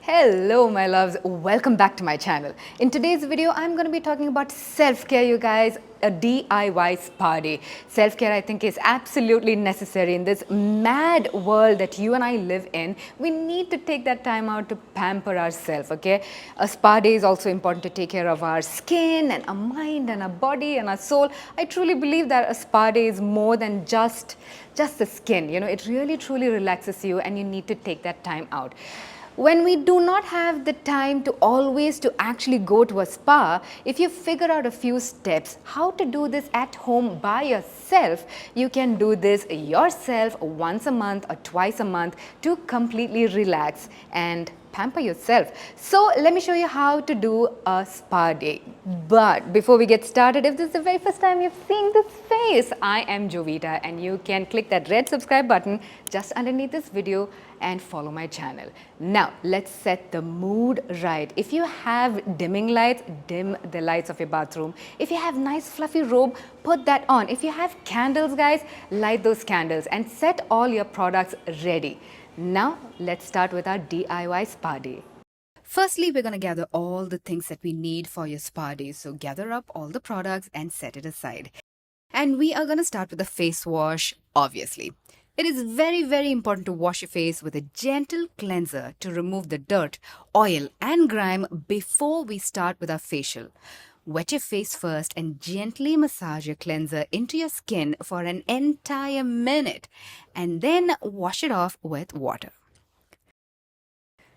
Hello my loves, welcome back to my channel. In today's video, I'm going to be talking about self-care, you guys, a DIY spa day. Self-care I think is absolutely necessary in this mad world that you and I live in. We need to take that time out to pamper ourselves, okay? A spa day is also important to take care of our skin and our mind and our body and our soul. I truly believe that a spa day is more than just the skin, you know, it really truly relaxes you and you need to take that time out. When we do not have the time to actually go to a spa, if you figure out a few steps how to do this at home by yourself, you can do this yourself once a month or twice a month to completely relax and pamper yourself. So let me show you how to do a spa day. But before we get started, if this is the very first time you've seen this face, I am Jovita and you can click that red subscribe button just underneath this video and follow my channel. Now let's set the mood right. If you have dimming lights, dim the lights of your bathroom. If you have nice fluffy robe, put that on. If you have candles, guys, light those candles and set all your products ready. Now, let's start with our DIY spa day. Firstly, we're going to gather all the things that we need for your spa day. So gather up all the products and set it aside. And we are going to start with a face wash, obviously. It is very, very important to wash your face with a gentle cleanser to remove the dirt, oil and grime before we start with our facial. Wet your face first and gently massage your cleanser into your skin for an entire minute and then wash it off with water.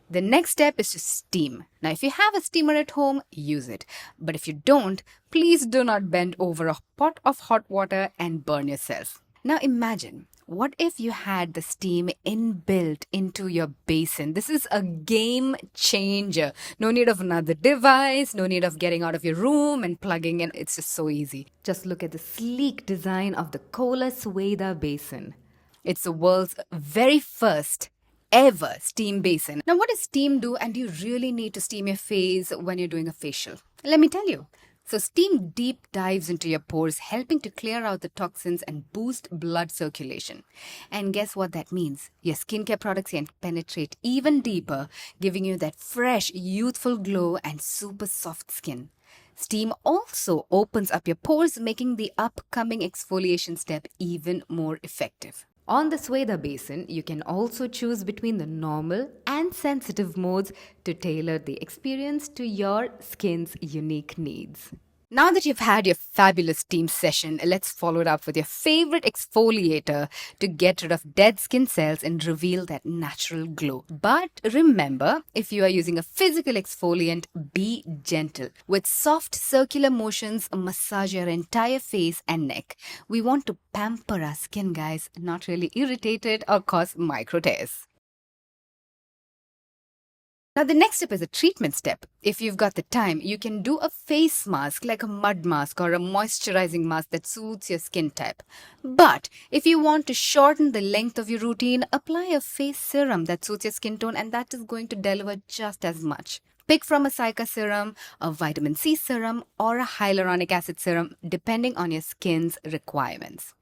The next step is to steam. Now, if you have a steamer at home, use it. But if you don't, please do not bend over a pot of hot water and burn yourself. Now imagine, what if you had the steam inbuilt into your basin? This is a game changer. No need of another device, no need of getting out of your room and plugging in. It's just so easy. Just look at the sleek design of the Kohler Sveda basin. It's the world's very first ever steam basin. Now, what does steam do, and do you really need to steam your face when you're doing a facial? Let me tell you. So steam deep dives into your pores, helping to clear out the toxins and boost blood circulation. And guess what that means? Your skincare products can penetrate even deeper, giving you that fresh, youthful glow and super soft skin. Steam also opens up your pores, making the upcoming exfoliation step even more effective. On the Sveda basin, you can also choose between the normal and sensitive modes to tailor the experience to your skin's unique needs. Now that you've had your fabulous steam session, let's follow it up with your favorite exfoliator to get rid of dead skin cells and reveal that natural glow. But remember, if you are using a physical exfoliant, be gentle. With soft circular motions, massage your entire face and neck. We want to pamper our skin, guys, not really irritate it or cause micro tears. Now, the next step is a treatment step. If you've got the time, you can do a face mask like a mud mask or a moisturizing mask that suits your skin type. But if you want to shorten the length of your routine, apply a face serum that suits your skin tone, and that is going to deliver just as much. Pick from a Cica serum, a vitamin C serum, or a hyaluronic acid serum, depending on your skin's requirements.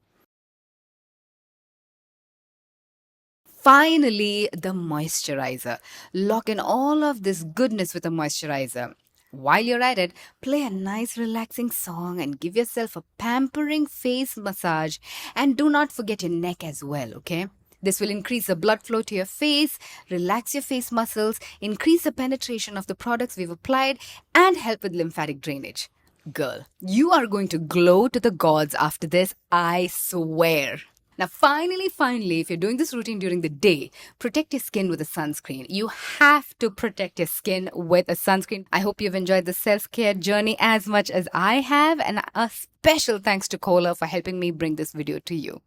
Finally, the moisturizer. Lock in all of this goodness with a moisturizer. While you're at it, play a nice relaxing song and give yourself a pampering face massage. And do not forget your neck as well, okay? This will increase the blood flow to your face, relax your face muscles, increase the penetration of the products we've applied, and help with lymphatic drainage. Girl, you are going to glow to the gods after this, I swear. Now, finally, if you're doing this routine during the day, protect your skin with a sunscreen. You have to protect your skin with a sunscreen. I hope you've enjoyed the self-care journey as much as I have, and a special thanks to Kohler for helping me bring this video to you.